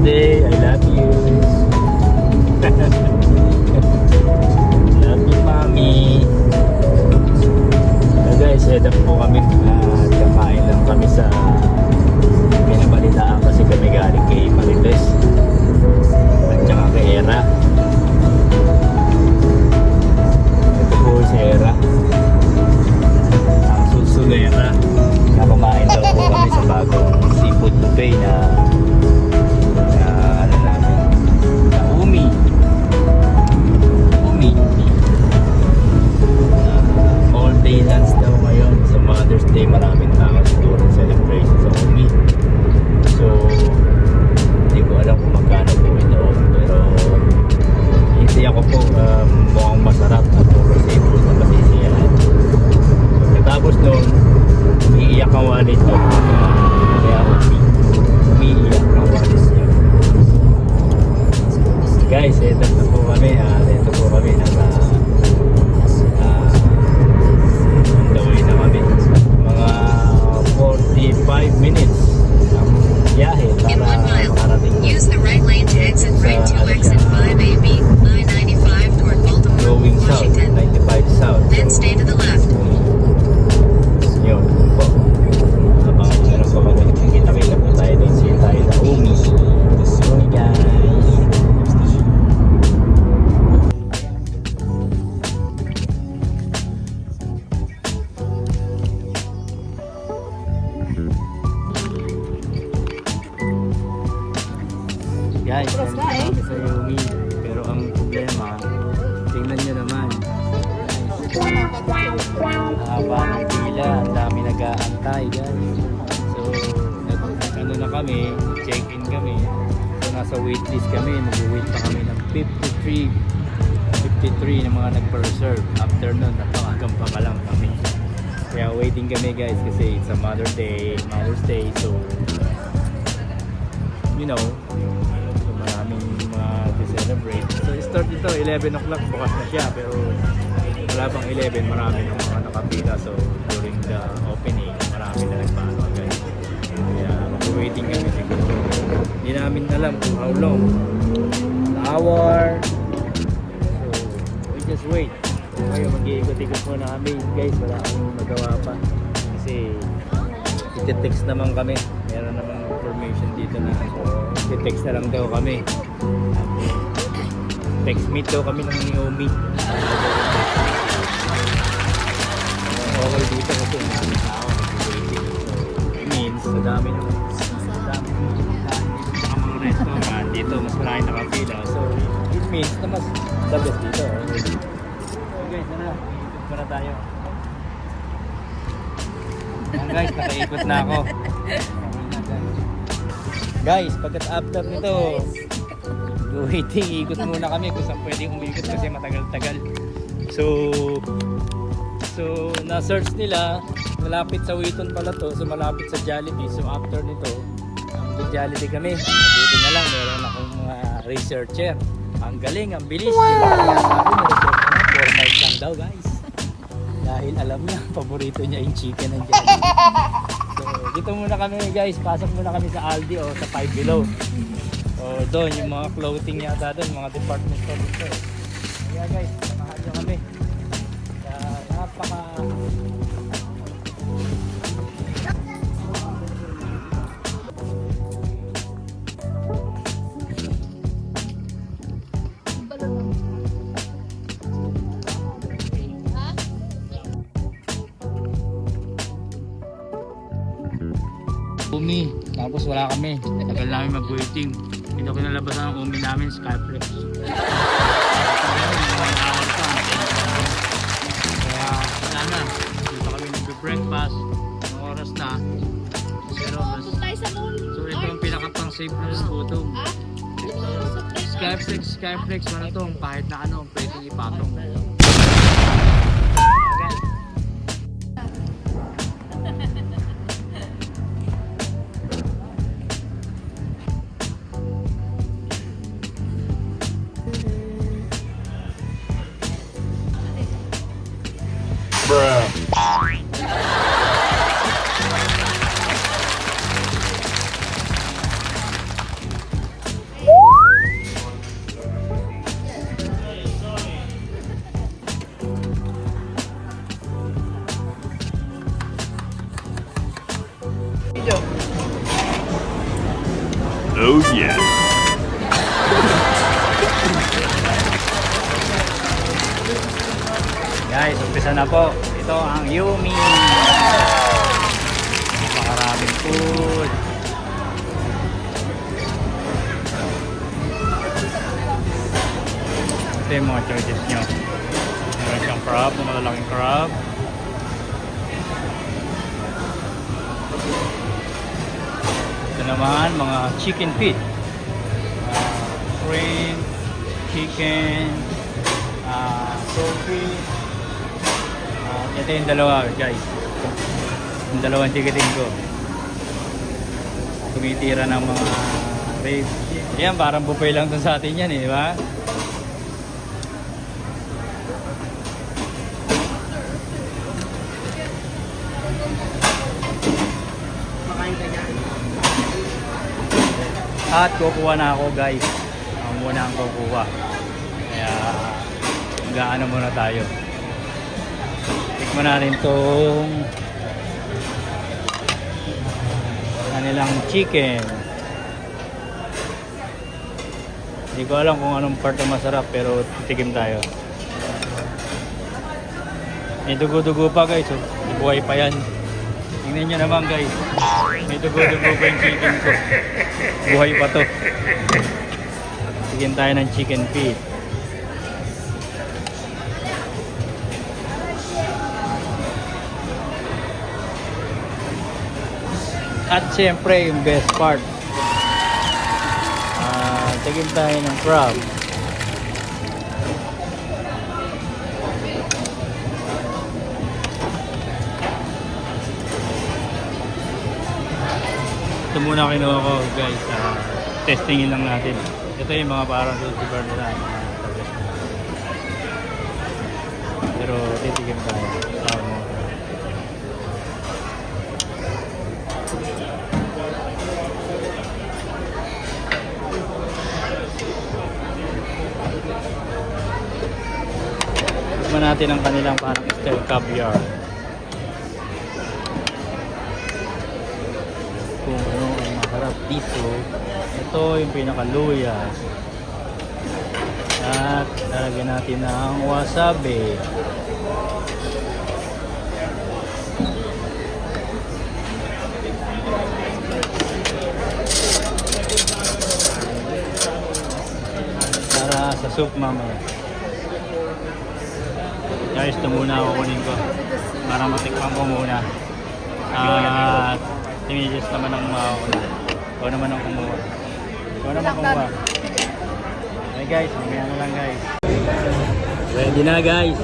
birthday. I love you. Love you, Mami. So guys, head up po kami. Kakain lang kami sa pinabalitaan kasi kami galing kay Marites at saka kay Era. Ito po si Era, ang Sulsulera. Kumain daw po kami sa bagong seafood buffet na ano namin, na Umi all day lunch daw ngayon sa Mother's Day. Maraming tao siguro celebration sa Umi. So hindi ko alam kung magkano po ito, pero hindi ako po mukhang masarap at puro seafood na masisiyahan. Pagkatapos nun, umiiyak ang wallet ko. Kaya umiiyak ang wallet niya. Guys, ito na po kami. Ito po kami. Nasa on the way na kami. Mga 45 minutes ang biyahe para makarating na. Use the right lane to exit right 2 exit 5AB, I-95 toward Baltimore, Going south, Washington. 95 south. Then stay to the left. Yun po. Habang meron po kami, kita-kita po tayo doon siya tayo sa Umi. So guys, nandito kami sa Umi. Pero ang problema, tingnan nyo naman guys, haba ng pila, ang dami nag-aantay guys. So ano na kami, check-in kami. So nasa waitlist kami, mag-wait pa kami ng 53 na mga nagpa-reserve. After nun, napawagan pa lang kami. Kaya waiting kami guys kasi it's a Mother's Day. So you know, so maraming mga to-celebrate. So start dito 11 o'clock, bukas na siya, pero wala pang 11, marami ng mga nakapila. So during the opening, marami na nagpaano guys. Kaya waiting kami siguro. Hindi namin alam kung how long, an hour. So we just wait. So ngayon mag-iikot-ikot muna kami guys, wala akong magawa pa kasi iti-text naman kami. Meron namang information dito na iti-text na lang daw kami. Text meet daw kami ng Umi. Okay dito kasi marami tao waiting. So it means madami ng mga restaurant dito, mas marami nakapila. So it means na mas the best dito. So guys, ikot muna tayo. Ayan guys, nakaikot na ako. Guys, pagkat after nito, waiting, ikot muna kami kung saan pwedeng umikot kasi matagal-tagal. So na-search nila, malapit sa Wheaton pala to, so malapit sa Jollibee. So after nito, ang Jollibee kami. Buti na lang, meron akong mga researcher. Ang galing, ang bilis. Wow! Yung sabi, na-research na, 4 miles lang daw guys. Dahil alam niya, paborito niya yung chicken ng Jollibee. So dito muna kami guys, pasok muna kami sa Aldi o sa Five Below. O doon, yung mga clothing yata doon, mga department store dito. Kaya guys, samahan nyo kami. Napaka Umi, tapos wala kami. Tagal namin mag-waiting. Dito kinalabasan ang Umi namin, Skyflex. Breakfast, ang oras na. Pero mas, so ito ang pinaka-pang-safe na gutom. Skyflex, ano to, kahit na ano, pwedeng ipatong. Bruh. Guys, umpisa na po. Ito ang Yumi. Napakaraming food. Ito yung mga choices nyo. Meron siyang crab, malalaking crab. Ito naman, mga chicken feet. Shrimp, chicken, saltfish. Ito yung dalawa guys. Yung dalawang ticketing ko. Tumitira ng mga ribs. Yan, parang buffet lang dun sa atin yan eh, di ba? At kukuha na ako guys. Ako muna ang kukuha. Kaya gaano muna tayo. Tikman natin tong kanilang chicken. Hindi ko alam kung anong part ang masarap pero titikim tayo. May dugo-dugo pa guys. Oh. Buhay pa yan. Tingnan nyo naman guys. May dugo-dugo pa yung chicken ko. Buhay pa to. Tigyan tayo ng chicken feet. At siyempre yung best part. Tigyan tayo ng crab. Ito muna kinuha ko guys, testingin lang natin. Ito yung mga parang super nila. Pero titigim tayo. Tikman natin ang kanilang parang style caviar. Kung ano ang masarap dito. Ito yung pinakaluya. At lalagyan natin ng wasabi. Para sa soup mamaya. Guys, ito muna ako kunin ko. Para matikman ko muna. At tinilis naman ang mauna. Ikaw naman ang kumuha. Ikaw naman kumuha. Okay guys, mamaya na lang guys. Ready na guys.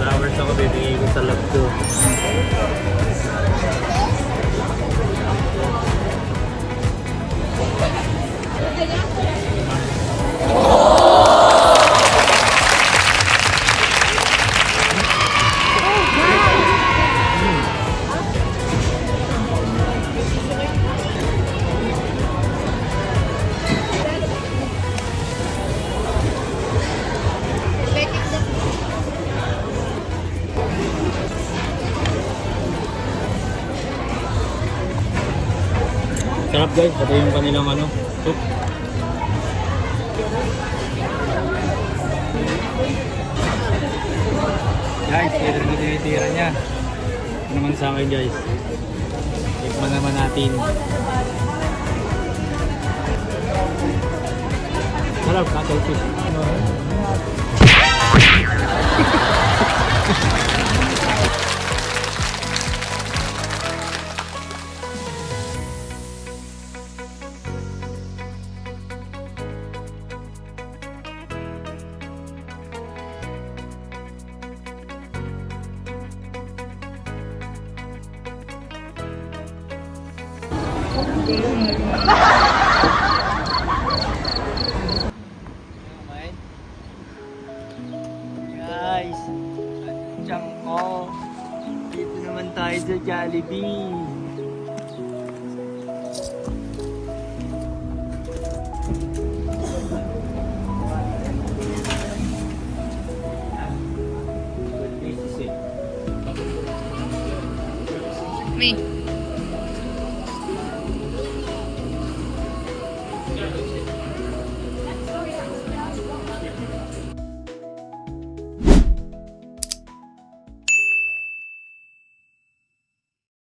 Flowers ako bibigay ko sa love ko. Sarap guys, pati yung kanilang ano, soup. Guys, ito na tinitira niya. Ito naman sa akin guys. Tikman naman natin. Harap, cuttlefish. Guys, tiyan ko. Dito naman tayo sa Jollibee. Good place to sit. Me.